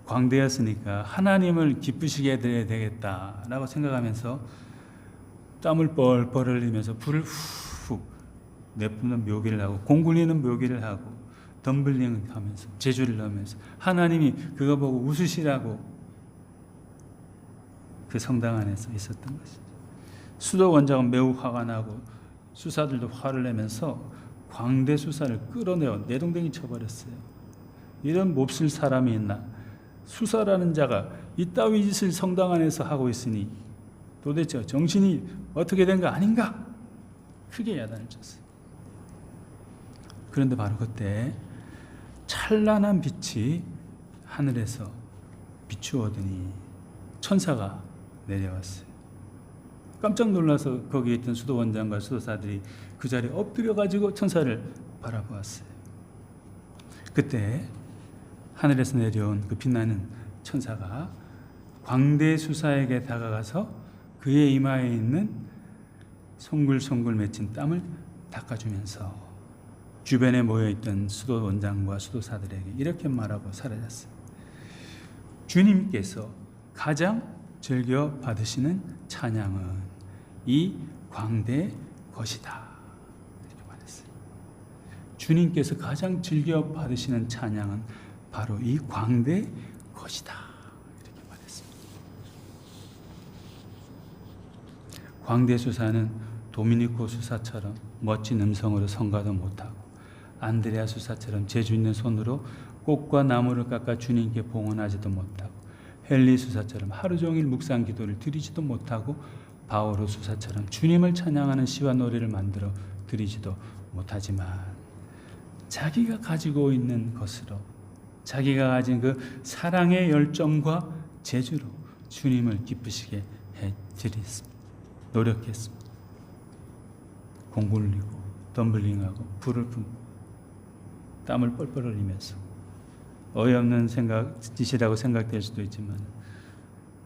광대였으니까 하나님을 기쁘시게 해야 되겠다라고 생각하면서 땀을 뻘뻘 흘리면서 불을 훅 내뿜는 묘기를 하고 공 굴리는 묘기를 하고 덤블링을 하면서 제주를 넣으면서 하나님이 그거 보고 웃으시라고 그 성당 안에서 있었던 것이죠. 수도원장은 매우 화가 나고 수사들도 화를 내면서 광대 수사를 끌어내어 내동댕이 쳐버렸어요. 이런 몹쓸 사람이 있나? 수사라는 자가 이따위 짓을 성당 안에서 하고 있으니 도대체 정신이 어떻게 된 거 아닌가? 크게 야단을 쳤어요. 그런데 바로 그때 찬란한 빛이 하늘에서 비추어더니 천사가 내려왔어요. 깜짝 놀라서 거기에 있던 수도원장과 수도사들이 그 자리에 엎드려가지고 천사를 바라보았어요. 그때 하늘에서 내려온 그 빛나는 천사가 광대 수사에게 다가가서 그의 이마에 있는 송글송글 맺힌 땀을 닦아주면서 주변에 모여있던 수도원장과 수도사들에게 이렇게 말하고 사라졌어요. 주님께서 가장 즐겨 받으시는 찬양은 이 광대 것이다. 이렇게 말했어요. 주님께서 가장 즐겨 받으시는 찬양은 바로 이 광대 것이다. 이렇게 말했습니다. 광대 수사는 도미니코 수사처럼 멋진 음성으로 성가도 못하고 안드레아 수사처럼 재주 있는 손으로 꽃과 나무를 깎아 주님께 봉헌하지도 못하고 헨리 수사처럼 하루 종일 묵상 기도를 드리지도 못하고 바오로 수사처럼 주님을 찬양하는 시와 노래를 만들어 드리지도 못하지만 자기가 가지고 있는 것으로 자기가 가진 그 사랑의 열정과 재주로 주님을 기쁘시게 해드렸습니다. 노력했습니다. 공 굴리고 덤블링하고 불을 뿜고 땀을 뻘뻘 흘리면서 어이없는 짓이라고 생각될 수도 있지만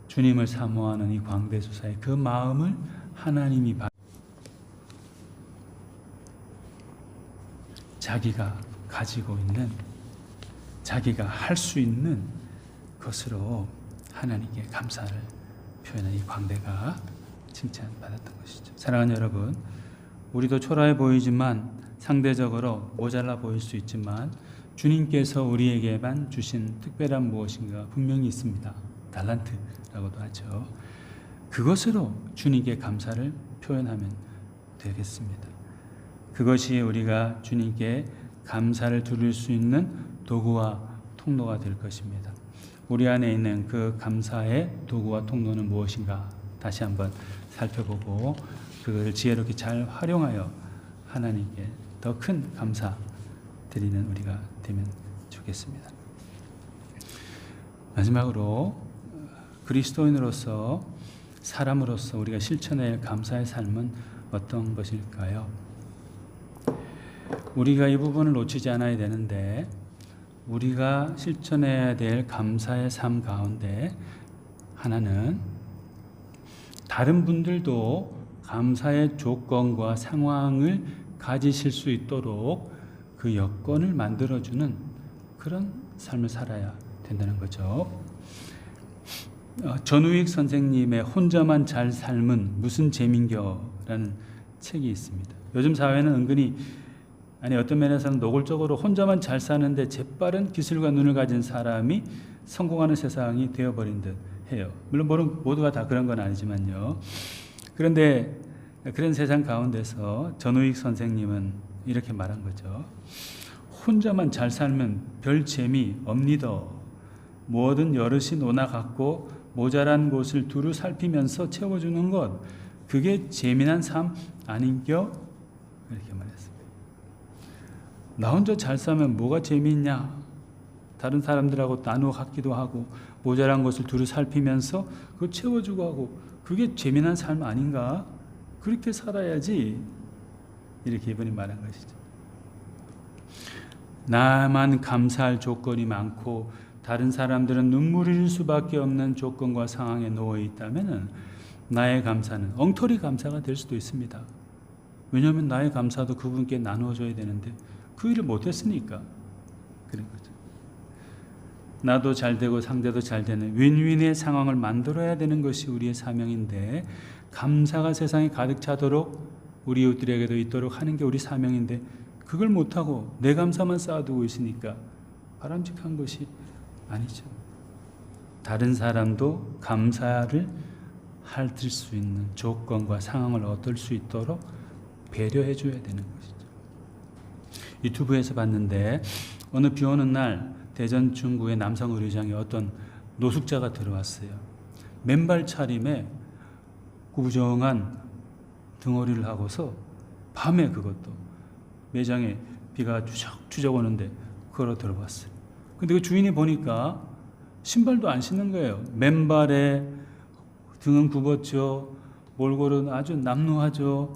주님을 사모하는 이 광대수사의 그 마음을 하나님이 자기가 가지고 있는 자기가 할 수 있는 것으로 하나님께 감사를 표현한 이 광대가 칭찬받았던 것이죠. 사랑하는 여러분, 우리도 초라해 보이지만 상대적으로 모자라 보일 수 있지만 주님께서 우리에게만 주신 특별한 무엇인가 분명히 있습니다. 달란트라고도 하죠. 그것으로 주님께 감사를 표현하면 되겠습니다. 그것이 우리가 주님께 감사를 드릴 수 있는 도구와 통로가 될 것입니다. 우리 안에 있는 그 감사의 도구와 통로는 무엇인가 다시 한번 살펴보고 그것을 지혜롭게 잘 활용하여 하나님께 더 큰 감사 드리는 우리가 되면 좋겠습니다. 마지막으로 그리스도인으로서 사람으로서 우리가 실천해야 할 감사의 삶은 어떤 것일까요? 우리가 이 부분을 놓치지 않아야 되는데 우리가 실천해야 될 감사의 삶 가운데 하나는 다른 분들도 감사의 조건과 상황을 가지실 수 있도록 그 여건을 만들어주는 그런 삶을 살아야 된다는 거죠. 전우익 선생님의 혼자만 잘 삶은 무슨 재민겨라는 책이 있습니다. 요즘 사회는 은근히 어떤 면에서는 노골적으로 혼자만 잘 사는데 재빠른 기술과 눈을 가진 사람이 성공하는 세상이 되어버린 듯 해요. 물론 모두가 다 그런 건 아니지만요. 그런데 그런 세상 가운데서 전우익 선생님은 이렇게 말한 거죠. 혼자만 잘 살면 별 재미 없니다. 뭐든 여럿이 노나 갖고 모자란 곳을 두루 살피면서 채워주는 것, 그게 재미난 삶 아닌겨? 이렇게 말했습니다. 나 혼자 잘 살면 뭐가 재미있냐? 다른 사람들하고 나누어 갖기도 하고 모자란 것을 두루 살피면서 그걸 채워주고 하고 그게 재미난 삶 아닌가? 그렇게 살아야지. 이렇게 이분이 말한 것이죠. 나만 감사할 조건이 많고 다른 사람들은 눈물을 흘릴 수밖에 없는 조건과 상황에 놓여 있다면 나의 감사는 엉터리 감사가 될 수도 있습니다. 왜냐하면 나의 감사도 그분께 나누어줘야 되는데 그 일을 못했으니까 그런 거죠. 나도 잘 되고 상대도 잘 되는 윈윈의 상황을 만들어야 되는 것이 우리의 사명인데 감사가 세상에 가득 차도록 우리 이웃들에게도 있도록 하는 게 우리 사명인데 그걸 못하고 내 감사만 쌓아두고 있으니까 바람직한 것이 아니죠. 다른 사람도 감사를 할 수 있는 조건과 상황을 얻을 수 있도록 배려해 줘야 되는 것이죠. 유튜브에서 봤는데 어느 비 오는 날 대전 중구의 남성 의료장에 어떤 노숙자가 들어왔어요. 맨발 차림에 구부정한 등어리를 하고서 밤에 그것도 매장에 비가 추적 오는데 걸어 들어왔어요. 근데 그 주인이 보니까 신발도 안 신는 거예요. 맨발에 등은 굽었죠. 몰골은 아주 남루하죠.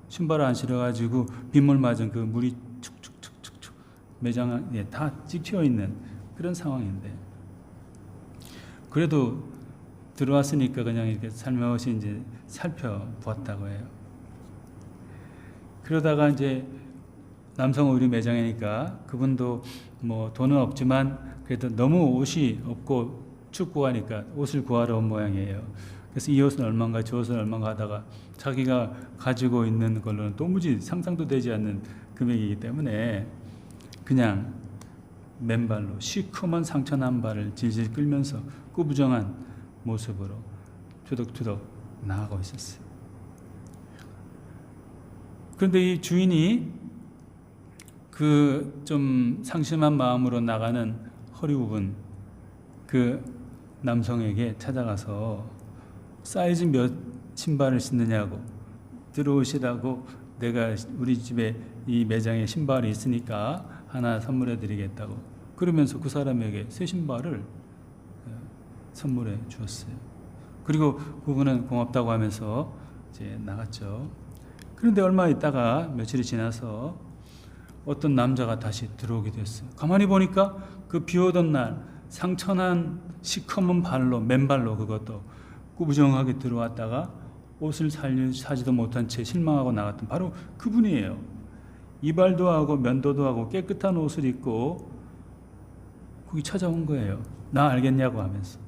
신발을 안 신어가지고 빗물 맞은 그 물이 축축축축축 매장에 다 찍혀 있는 그런 상황인데 그래도 들어왔으니까 그냥 이렇게 살며시 이제 살펴보았다고 해요. 그러다가 이제 남성 의류 매장이니까 그분도 뭐 돈은 없지만 그래도 너무 옷이 없고 춥고 하니까 옷을 구하러 온 모양이에요. 그래서 이 옷은 얼마인가 저 옷은 얼마인가 하다가 자기가 가지고 있는 걸로는 도무지 상상도 되지 않는 금액이기 때문에 그냥 맨발로 시커먼 상처 난 발을 질질 끌면서 꾸부정한 모습으로 투덕투덕 나가고 있었어요. 그런데 이 주인이 그 좀 상심한 마음으로 나가는 허리 부분 그 남성에게 찾아가서 사이즈 몇 신발을 신느냐고 들어오시라고 내가 우리 집에 이 매장에 신발이 있으니까 하나 선물해 드리겠다고 그러면서 그 사람에게 새 신발을 선물해 주었어요. 그리고 그분은 고맙다고 하면서 이제 나갔죠. 그런데 얼마 있다가 며칠이 지나서 어떤 남자가 다시 들어오게 됐어요. 가만히 보니까 그 비 오던 날 상처난 시커먼 발로 맨발로 그것도 꾸부정하게 들어왔다가 옷을 사지도 못한 채 실망하고 나갔던 바로 그분이에요. 이발도 하고 면도도 하고 깨끗한 옷을 입고 거기 찾아온 거예요. 나 알겠냐고 하면서.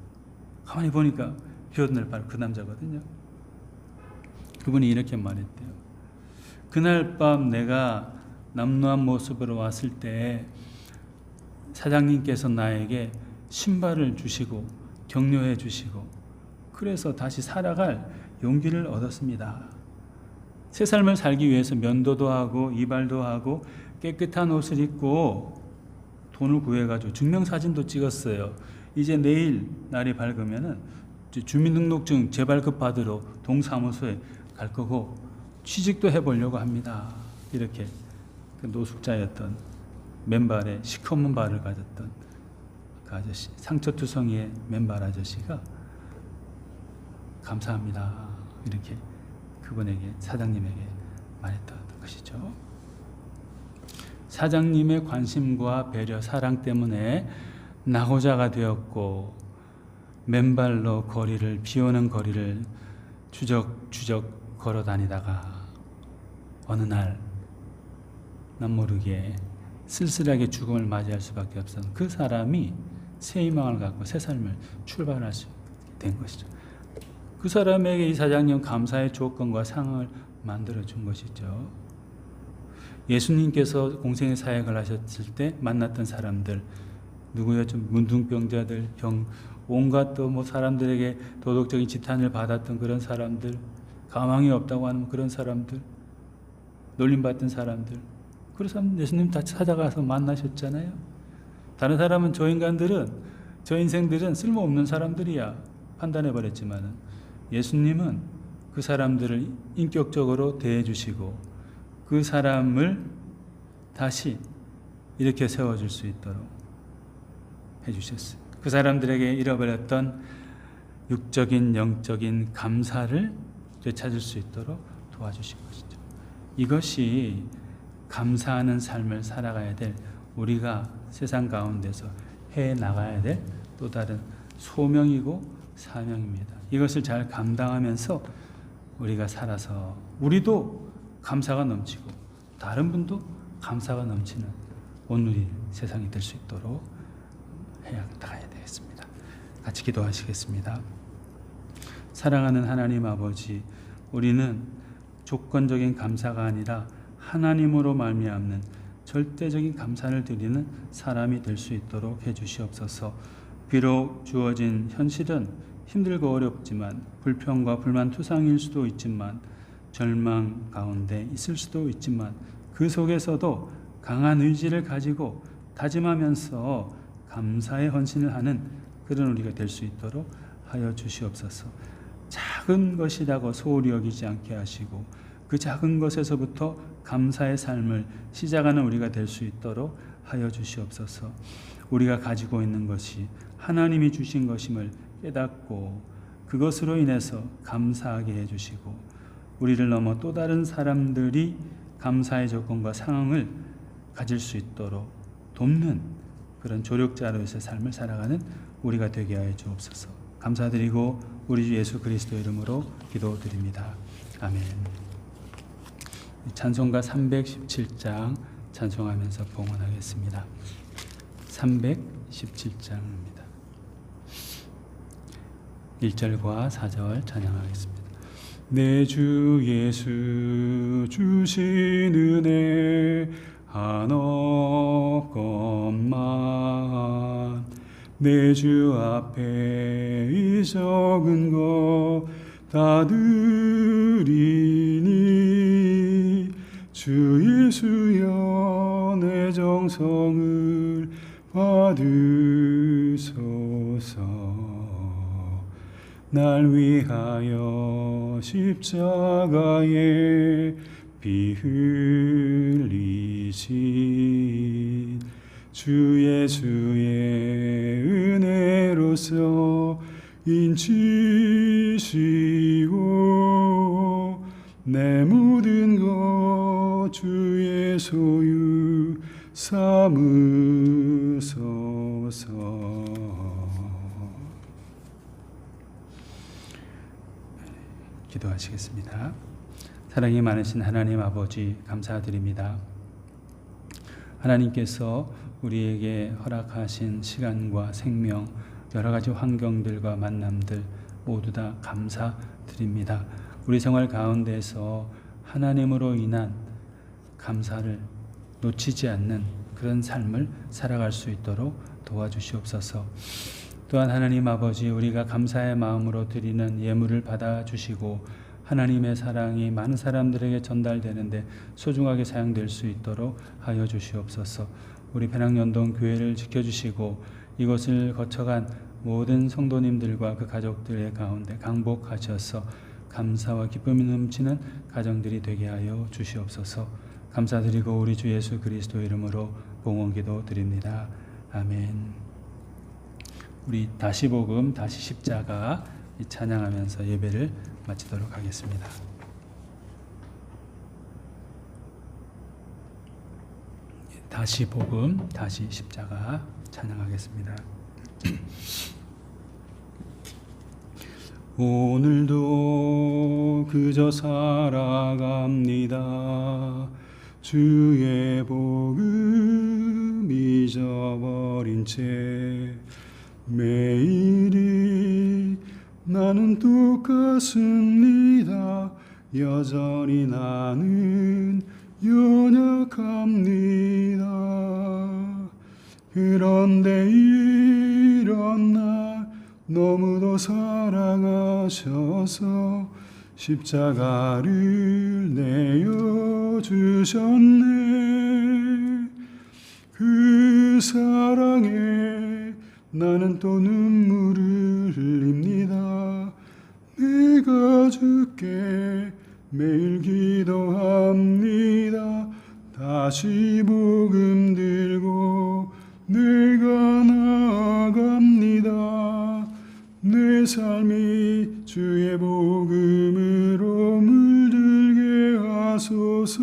가만히 보니까 비오는 바로 그 남자거든요. 그분이 이렇게 말했대요. 그날 밤 내가 남루한 모습으로 왔을 때 사장님께서 나에게 신발을 주시고 격려해 주시고 그래서 다시 살아갈 용기를 얻었습니다. 새 삶을 살기 위해서 면도도 하고 이발도 하고 깨끗한 옷을 입고 돈을 구해가지고 증명사진도 찍었어요. 이제 내일 날이 밝으면은 주민등록증 재발급 받으러 동사무소에 갈 거고 취직도 해보려고 합니다. 이렇게 그 노숙자였던 맨발에 시커먼 발을 가졌던 그 아저씨, 상처투성이의 맨발 아저씨가 감사합니다. 이렇게 그분에게 사장님에게 말했던 것이죠. 사장님의 관심과 배려, 사랑 때문에 낙오자가 되었고 맨발로 비오는 거리를 주적주적 걸어 다니다가 어느 날 남모르게 쓸쓸하게 죽음을 맞이할 수밖에 없었던 그 사람이 새 희망을 갖고 새 삶을 출발할 수 된 것이죠. 그 사람에게 이 사장님 감사의 조건과 상을 만들어 준 것이죠. 예수님께서 공생의 사역을 하셨을 때 만났던 사람들 누구였죠? 문둥병자들, 온갖 또 사람들에게 도덕적인 지탄을 받았던 그런 사람들, 가망이 없다고 하는 그런 사람들, 놀림받던 사람들, 그런 사람 예수님 다 찾아가서 만나셨잖아요. 다른 사람은 저 인생들은 쓸모없는 사람들이야 판단해버렸지만은 예수님은 그 사람들을 인격적으로 대해주시고 그 사람을 다시 일으켜 세워줄 수 있도록 해주셨어요. 그 사람들에게 잃어버렸던 육적인 영적인 감사를 되찾을 수 있도록 도와주신 것이죠. 이것이 감사하는 삶을 살아가야 될 우리가 세상 가운데서 해나가야 될 또 다른 소명이고 사명입니다. 이것을 잘 감당하면서 우리가 살아서 우리도 감사가 넘치고 다른 분도 감사가 넘치는 오늘이 세상이 될 수 있도록 해나가야 되겠습니다. 같이 기도하시겠습니다. 사랑하는 하나님 아버지, 우리는 조건적인 감사가 아니라 하나님으로 말미암는 절대적인 감사를 드리는 사람이 될 수 있도록 해주시옵소서. 비록 주어진 현실은 힘들고 어렵지만 불평과 불만투성일 수도 있지만 절망 가운데 있을 수도 있지만 그 속에서도 강한 의지를 가지고 다짐하면서 감사의 헌신을 하는 그런 우리가 될 수 있도록 하여 주시옵소서. 작은 것이라고 소홀히 여기지 않게 하시고 그 작은 것에서부터 감사의 삶을 시작하는 우리가 될 수 있도록 하여 주시옵소서. 우리가 가지고 있는 것이 하나님이 주신 것임을 깨닫고 그것으로 인해서 감사하게 해주시고 우리를 넘어 또 다른 사람들이 감사의 조건과 상황을 가질 수 있도록 돕는 그런 조력자로서의 삶을 살아가는 우리가 되게 하여 주옵소서. 감사드리고 우리 주 예수 그리스도 이름으로 기도드립니다. 아멘. 찬송가 317장 찬송하면서 봉헌하겠습니다. 317장입니다. 1절과 4절 찬양하겠습니다. 내 주 예수 주신 은혜 한없건만 내 주 앞에 이 적은 것 다 드리니 주 예수여 내 정성을 받으소서. 날 위하여 십자가에 피 흘리신 주 예수의 은혜로서 인치시고 내 모든 것 주의 소유 삼으소서. 기도하시겠습니다. 사랑이 많으신 하나님 아버지 감사드립니다. 하나님께서 우리에게 허락하신 시간과 생명, 여러 가지 환경들과 만남들 모두 다 감사드립니다. 우리 생활 가운데서 하나님으로 인한 감사를 놓치지 않는 그런 삶을 살아갈 수 있도록 도와주시옵소서. 또한 하나님 아버지, 우리가 감사의 마음으로 드리는 예물을 받아주시고 하나님의 사랑이 많은 사람들에게 전달되는데 소중하게 사용될 수 있도록 하여 주시옵소서. 우리 배낭연동 교회를 지켜주시고 이것을 거쳐간 모든 성도님들과 그 가족들의 가운데 강복하셔서 감사와 기쁨이 넘치는 가정들이 되게 하여 주시옵소서. 감사드리고 우리 주 예수 그리스도 이름으로 봉헌기도 드립니다. 아멘. 우리 다시 복음, 다시 십자가 찬양하면서 예배를 마치도록 하겠습니다. 다시 복음, 다시 십자가 찬양하겠습니다. 오늘도 그저 살아갑니다. 주의 복음 잊어버린 채 매일이 나는 똑같습니다. 여전히 나는 연약합니다. 그런데 이런 날 너무도 사랑하셔서 십자가를 내어주셨네. 그 사랑에 나는 또 눈물을 흘립니다. 내가 주께 매일 기도합니다. 다시 복음 들고 내가 나아갑니다. 내 삶이 주의 복음으로 물들게 하소서.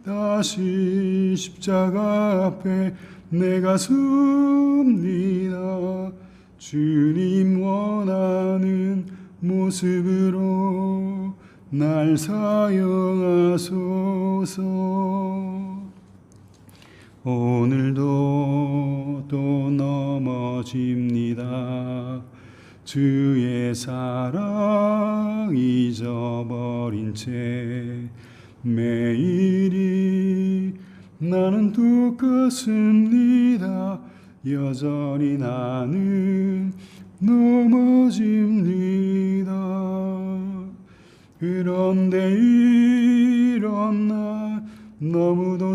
다시 십자가 앞에 내가 섭니다. 주님 원하는 모습으로 날 사용하소서. 오늘도 또 넘어집니다. 주의 사랑 잊어버린 채 매일이 나는 똑같습니다. 여전히 나는 넘어집니다. 그런데 이런 날 너무도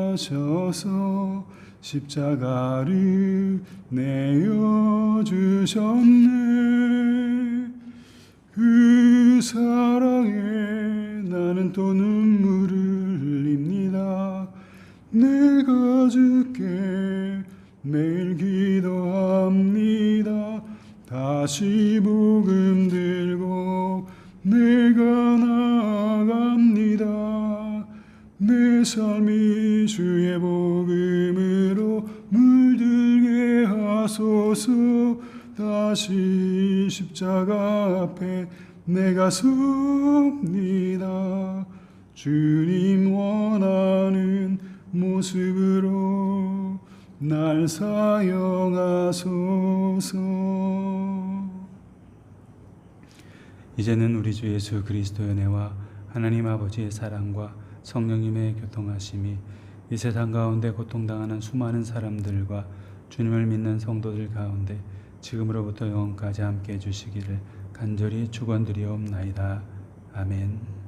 사랑하셔서 십자가를 내어주셨네. 그 사랑에 나는 또 눈물을 흘립니다. 내가 주께 매일 기도합니다. 다시 복음 들고 내가 나아갑니다. 내 삶이 주의 복음으로 물들게 하소서. 다시 십자가 앞에 내가 섭니다. 주님 원하는 모습으로 날 사용하소서. 이제는 우리 주 예수 그리스도의 은혜와 하나님 아버지의 사랑과 성령님의 교통하심이 이 세상 가운데 고통당하는 수많은 사람들과 주님을 믿는 성도들 가운데 지금으로부터 영원까지 함께 해주시기를 간절히 축원드리옵나이다. 아멘.